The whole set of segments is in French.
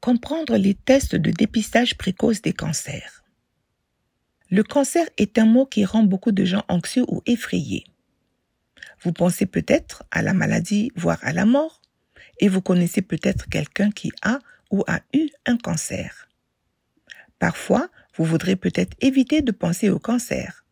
Comprendre les tests de dépistage précoce des cancers. Le cancer est un mot qui rend beaucoup de gens anxieux ou effrayés. Vous pensez peut-être à la maladie, voire à la mort, et vous connaissez peut-être quelqu'un qui a ou a eu un cancer. Parfois, vous voudrez peut-être éviter de penser au cancer.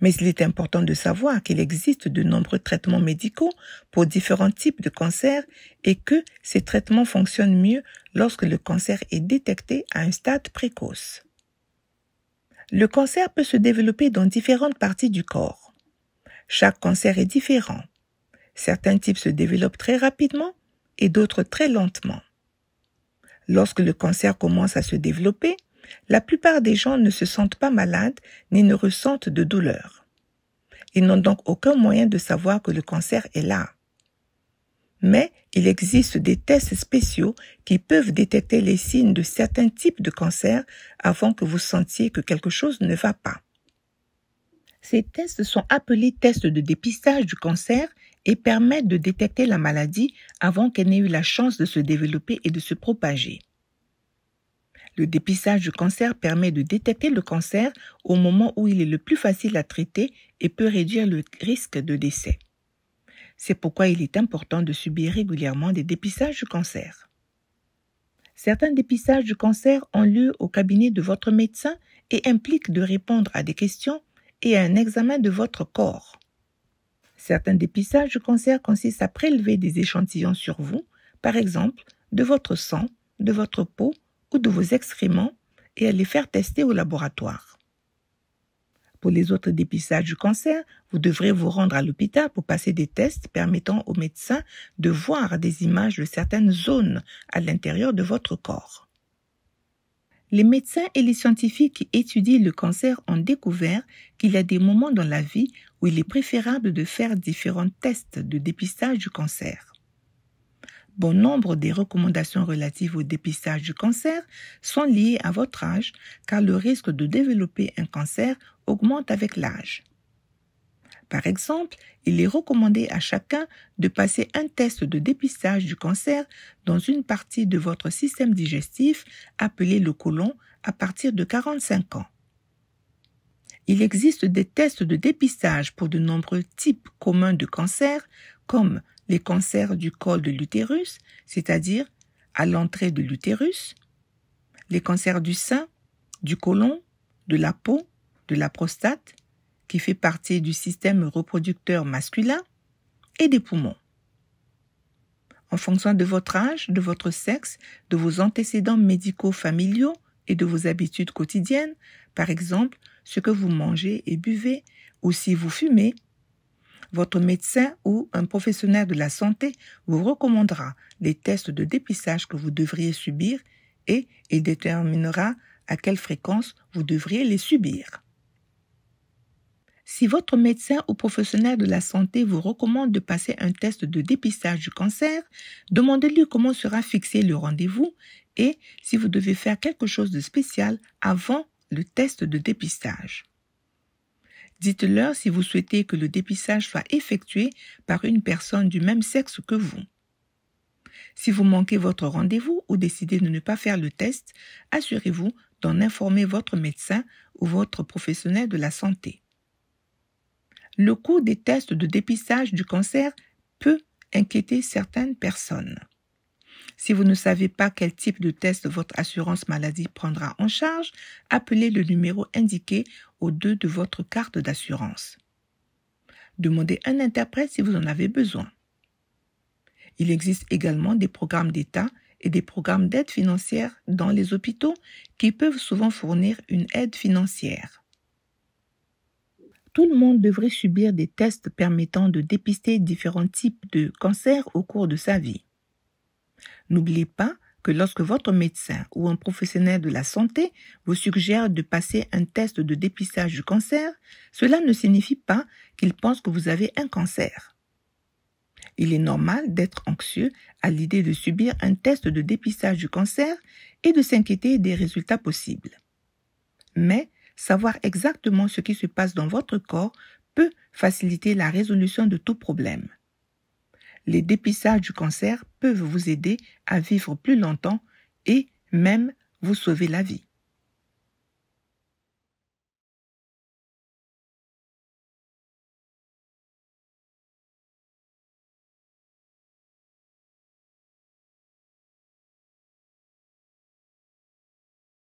Mais il est important de savoir qu'il existe de nombreux traitements médicaux pour différents types de cancers et que ces traitements fonctionnent mieux lorsque le cancer est détecté à un stade précoce. Le cancer peut se développer dans différentes parties du corps. Chaque cancer est différent. Certains types se développent très rapidement et d'autres très lentement. Lorsque le cancer commence à se développer, la plupart des gens ne se sentent pas malades ni ne ressentent de douleur. Ils n'ont donc aucun moyen de savoir que le cancer est là. Mais il existe des tests spéciaux qui peuvent détecter les signes de certains types de cancers avant que vous sentiez que quelque chose ne va pas. Ces tests sont appelés tests de dépistage du cancer et permettent de détecter la maladie avant qu'elle n'ait eu la chance de se développer et de se propager. Le dépistage du cancer permet de détecter le cancer au moment où il est le plus facile à traiter et peut réduire le risque de décès. C'est pourquoi il est important de subir régulièrement des dépistages du cancer. Certains dépistages du cancer ont lieu au cabinet de votre médecin et impliquent de répondre à des questions et à un examen de votre corps. Certains dépistages du cancer consistent à prélever des échantillons sur vous, par exemple de votre sang, de votre peau ou de vos excréments et à les faire tester au laboratoire. Pour les autres dépistages du cancer, vous devrez vous rendre à l'hôpital pour passer des tests permettant aux médecins de voir des images de certaines zones à l'intérieur de votre corps. Les médecins et les scientifiques qui étudient le cancer ont découvert qu'il y a des moments dans la vie où il est préférable de faire différents tests de dépistage du cancer. Bon nombre des recommandations relatives au dépistage du cancer sont liées à votre âge car le risque de développer un cancer augmente avec l'âge. Par exemple, il est recommandé à chacun de passer un test de dépistage du cancer dans une partie de votre système digestif appelé le côlon à partir de 45 ans. Il existe des tests de dépistage pour de nombreux types communs de cancers comme les cancers du col de l'utérus, c'est-à-dire à l'entrée de l'utérus, les cancers du sein, du côlon, de la peau, de la prostate, qui fait partie du système reproducteur masculin, et des poumons. En fonction de votre âge, de votre sexe, de vos antécédents médicaux familiaux et de vos habitudes quotidiennes, par exemple ce que vous mangez et buvez, ou si vous fumez, votre médecin ou un professionnel de la santé vous recommandera les tests de dépistage que vous devriez subir et il déterminera à quelle fréquence vous devriez les subir. Si votre médecin ou professionnel de la santé vous recommande de passer un test de dépistage du cancer, demandez-lui comment sera fixé le rendez-vous et si vous devez faire quelque chose de spécial avant le test de dépistage. Dites-leur si vous souhaitez que le dépistage soit effectué par une personne du même sexe que vous. Si vous manquez votre rendez-vous ou décidez de ne pas faire le test, assurez-vous d'en informer votre médecin ou votre professionnel de la santé. Le coût des tests de dépistage du cancer peut inquiéter certaines personnes. Si vous ne savez pas quel type de test votre assurance maladie prendra en charge, appelez le numéro indiqué au 2 de votre carte d'assurance. Demandez un interprète si vous en avez besoin. Il existe également des programmes d'État et des programmes d'aide financière dans les hôpitaux qui peuvent souvent fournir une aide financière. Tout le monde devrait subir des tests permettant de dépister différents types de cancers au cours de sa vie. N'oubliez pas que lorsque votre médecin ou un professionnel de la santé vous suggère de passer un test de dépistage du cancer, cela ne signifie pas qu'il pense que vous avez un cancer. Il est normal d'être anxieux à l'idée de subir un test de dépistage du cancer et de s'inquiéter des résultats possibles. Mais savoir exactement ce qui se passe dans votre corps peut faciliter la résolution de tout problème. Les dépistages du cancer peuvent vous aider à vivre plus longtemps et même vous sauver la vie.